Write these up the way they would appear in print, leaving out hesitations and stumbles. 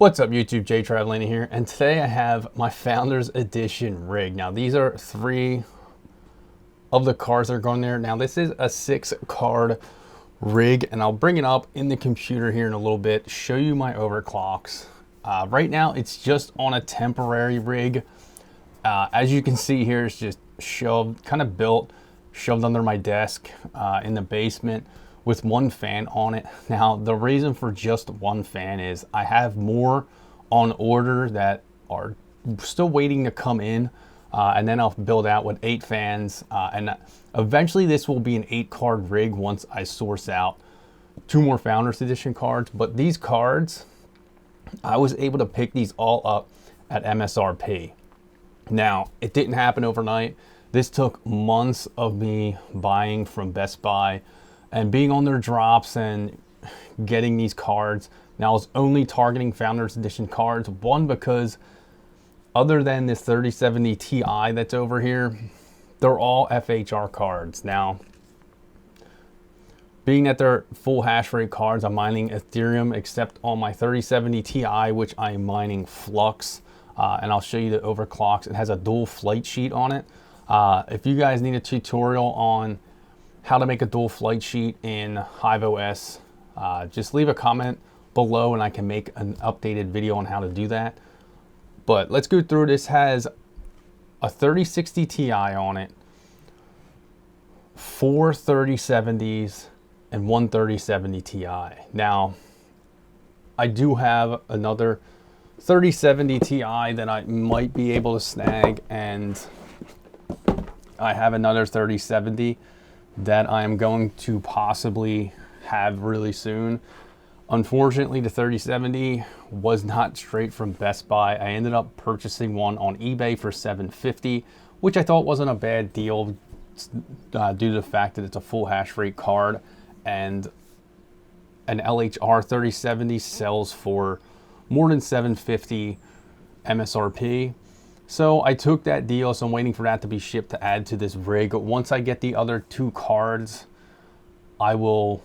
What's up YouTube, Jay Travelini here, and today I have my Founders Edition rig. Now these are 3 of the cards that are going there. Now this is a 6-card rig, and I'll bring it up in the computer here in a little bit, show you my overclocks. Right now it's just on a temporary rig. As you can see here, it's just shoved, kind of built, shoved under my desk in the basement, with 1 fan on it. Now, the reason for just 1 fan is I have more on order that are still waiting to come in, and then I'll build out with 8 fans, and eventually this will be an 8-card rig once I source out 2 more Founders Edition cards. But these cards, I was able to pick these all up at MSRP. Now, it didn't happen overnight. This took months of me buying from Best Buy and being on their drops and getting these cards. Now I was only targeting Founders Edition cards, one, because other than this 3070 Ti that's over here, they're all FHR cards. Now, being that they're full hash rate cards, I'm mining Ethereum, except on my 3070 Ti, which I'm mining Flux, and I'll show you the overclocks. It has a dual flight sheet on it. If you guys need a tutorial on how to make a dual flight sheet in HiveOS, just leave a comment below and I can make an updated video on how to do that. But let's go through. This has a 3060 Ti on it, 4 3070s, and 1 3070 Ti. Now, I do have another 3070 Ti that I might be able to snag, and I have another 3070 that I am going to possibly have really soon. Unfortunately, the 3070 was not straight from Best Buy. I ended up purchasing one on eBay for $750, which I thought wasn't a bad deal due to the fact that it's a full hash rate card, and an LHR 3070 sells for more than $750 MSRP. So I took that deal, so I'm waiting for that to be shipped to add to this rig. Once I get the other 2 cards, I will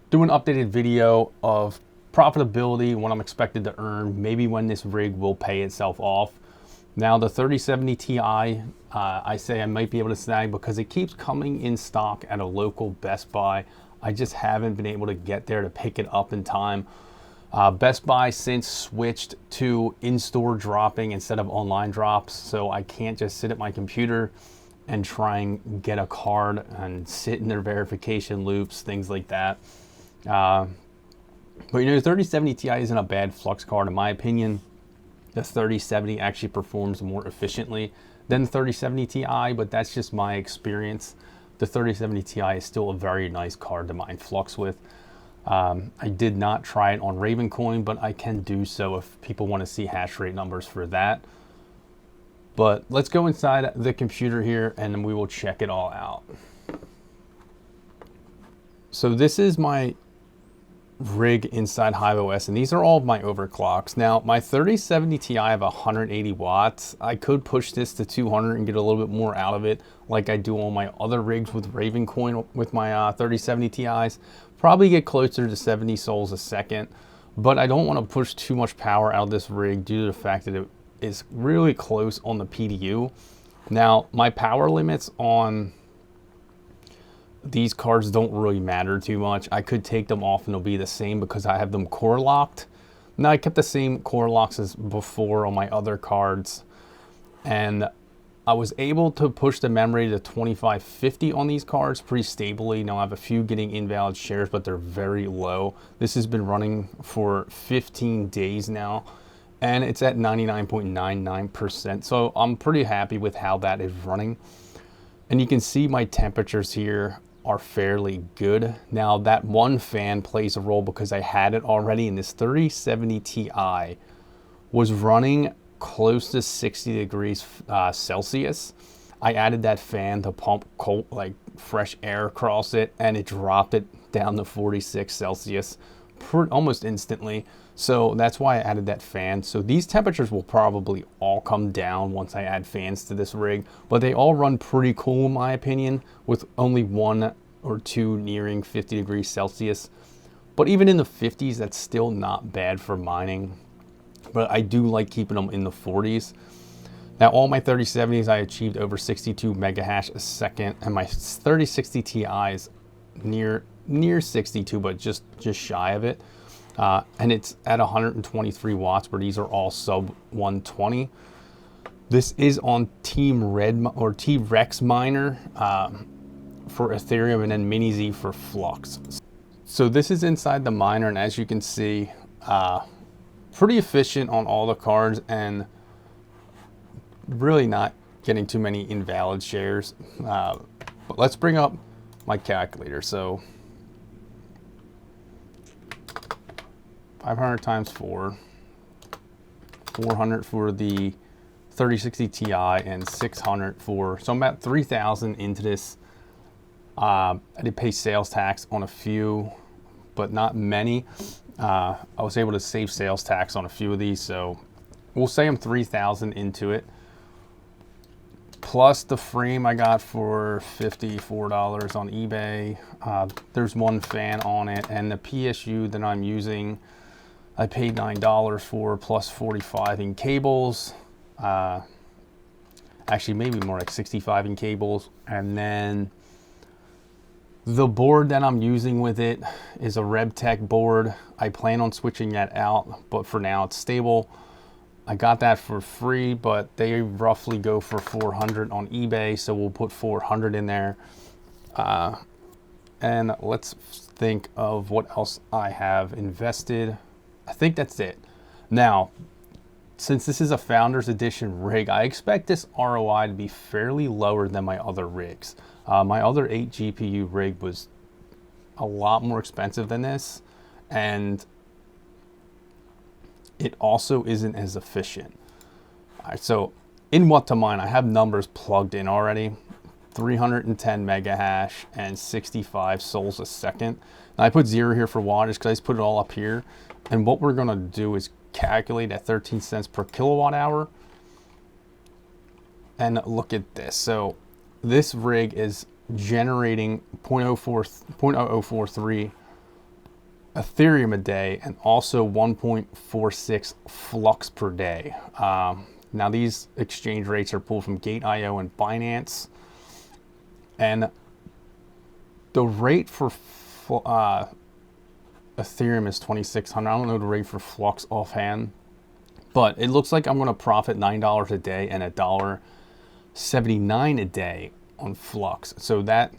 do an updated video of profitability, what I'm expected to earn, maybe when this rig will pay itself off. Now the 3070 Ti, I say I might be able to snag because it keeps coming in stock at a local Best Buy. I just haven't been able to get there to pick it up in time. Best Buy since switched to in-store dropping instead of online drops, so I can't just sit at my computer and try and get a card and sit in their verification loops, things like that. But you know, the 3070 Ti isn't a bad Flux card in my opinion. The 3070 actually performs more efficiently than the 3070 Ti, but that's just my experience. The 3070 Ti is still a very nice card to mine Flux with. I did not try it on Ravencoin, but I can do so if people want to see hash rate numbers for that. But let's go inside the computer here and then we will check it all out. So this is my rig inside HiveOS, and these are all of my overclocks. Now my 3070 Ti have 180 watts. I could push this to 200 and get a little bit more out of it, like I do on my other rigs with Ravencoin with my 3070 Ti's. Probably get closer to 70 sols a second, but I don't want to push too much power out of this rig due to the fact that it is really close on the PDU. Now, my power limits on these cards don't really matter too much. I could take them off and it'll be the same because I have them core locked. Now, I kept the same core locks as before on my other cards, and I was able to push the memory to 2550 on these cards pretty stably. Now I have a few getting invalid shares, but they're very low. This has been running for 15 days now, and it's at 99.99%. So I'm pretty happy with how that is running. And you can see my temperatures here are fairly good. Now that 1 fan plays a role because I had it already, and this 3070 Ti was running close to 60 degrees Celsius. I added that fan to pump cold, like fresh air across it, and it dropped it down to 46 Celsius almost instantly. So that's why I added that fan. So these temperatures will probably all come down once I add fans to this rig, but they all run pretty cool in my opinion, with only 1 or 2 nearing 50 degrees Celsius. But even in the 50s, that's still not bad for mining. but I do like keeping them in the 40s. Now, all my 3070s, I achieved over 62 mega hash a second, and my 3060 Ti is near 62, but just shy of it. And it's at 123 watts, where these are all sub 120. This is on Team Red or T-Rex miner for Ethereum, and then Mini Z for Flux. So this is inside the miner, and as you can see, pretty efficient on all the cards, and really not getting too many invalid shares. But let's bring up my calculator. So 500 times 4, 400 for the 3060 Ti, and 600 for, so I'm about 3,000 into this. I did pay sales tax on a few, but not many. I was able to save sales tax on a few of these, so we'll say I'm 3,000 into it. Plus the frame I got for $54 on eBay. There's one fan on it, and the PSU that I'm using, I paid $9 for, plus 45 in cables. Actually, maybe more like 65 in cables. And then the board that I'm using with it is a RevTech board. I plan on switching that out, but for now it's stable. I got that for free, but they roughly go for 400 on eBay, so we'll put 400 in there. And let's think of what else I have invested. I think that's it. Now, since this is a Founders Edition rig, I expect this ROI to be fairly lower than my other rigs. My other 8 GPU rig was a lot more expensive than this, and it also isn't as efficient. All right, so in what to mine, I have numbers plugged in already. 310 mega hash and 65 souls a second. Now I put 0 here for wattage because I just put it all up here. And what we're gonna do is calculate at 13 cents per kilowatt hour. And look at this. So this rig is generating 0.0043 Ethereum a day, and also 1.46 Flux per day. Now these exchange rates are pulled from Gate.io and Binance, and the rate for Ethereum is 2,600. I don't know the rate for Flux offhand, but it looks like I'm going to profit $9 a day and $1.79 a day on Flux. So that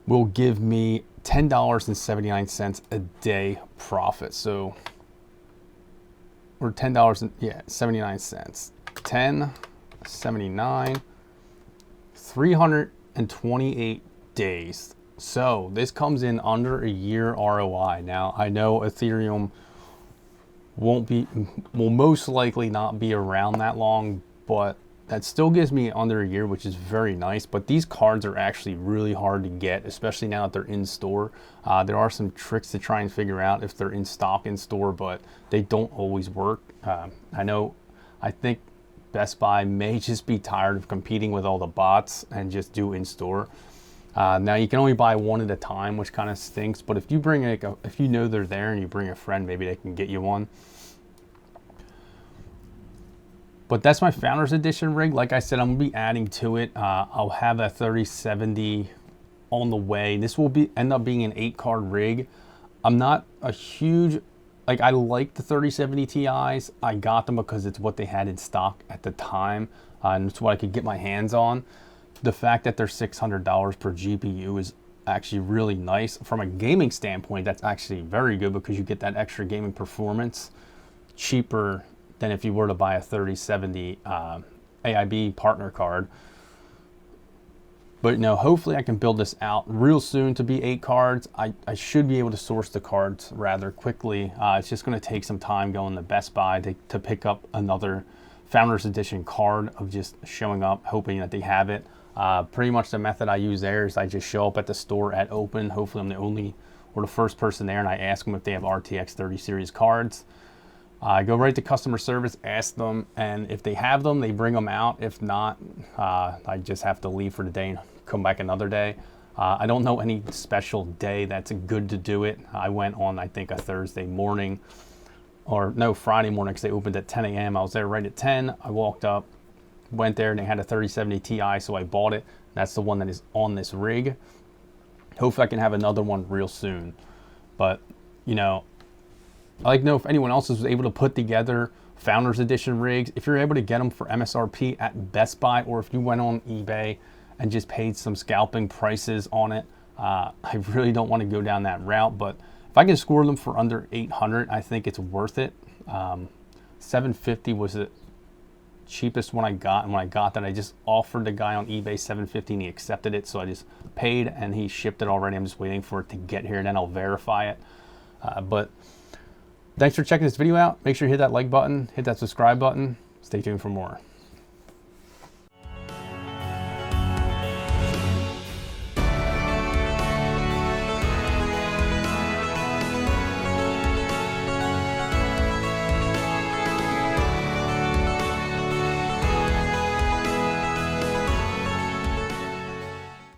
will give me $10.79 a day profit. So, or $10.79. 10.79, 328 days. So this comes in under a year ROI. Now I know Ethereum will most likely not be around that long, but that still gives me under a year, which is very nice. But these cards are actually really hard to get, especially now that they're in store. There are some tricks to try and figure out if they're in stock in store, but they don't always work. I think Best Buy may just be tired of competing with all the bots and just do in store. Now you can only buy one at a time, which kind of stinks. But if you bring if you know they're there and you bring a friend, maybe they can get you one. But that's my Founders Edition rig. Like I said, I'm gonna be adding to it. I'll have a 3070 on the way. This will end up being an 8-card rig. I'm not a huge, I like the 3070 Ti's. I got them because it's what they had in stock at the time, and it's what I could get my hands on. The fact that they're $600 per GPU is actually really nice. From a gaming standpoint, that's actually very good because you get that extra gaming performance cheaper than if you were to buy a 3070 AIB partner card. But hopefully I can build this out real soon to be 8 cards. I should be able to source the cards rather quickly. It's just going to take some time going to Best Buy to pick up another Founders Edition card of just showing up, hoping that they have it. Pretty much the method I use there is I just show up at the store at open. Hopefully I'm the only or the first person there, and I ask them if they have RTX 30 series cards. I go right to customer service, ask them, and if they have them, they bring them out. If not, I just have to leave for the day and come back another day. I don't know any special day that's good to do it. I went on, I think, a Thursday morning. or no, Friday morning, because they opened at 10 a.m. I was there right at 10. I walked up, went there, and they had a 3070 Ti, so I bought it. That's the one that is on this rig. Hopefully I can have another one real soon. But, you know, I'd like to know if anyone else was able to put together Founders Edition rigs. If you're able to get them for MSRP at Best Buy, or if you went on eBay and just paid some scalping prices on it. I really don't want to go down that route, but if I can score them for under 800, I think it's worth it. 750 was the cheapest one I got, and when I got that, I just offered the guy on eBay 750 and he accepted it, so I just paid and he shipped it already. I'm just waiting for it to get here and then I'll verify it. But thanks for checking this video out. Make sure you hit that like button, hit that subscribe button. Stay tuned for more.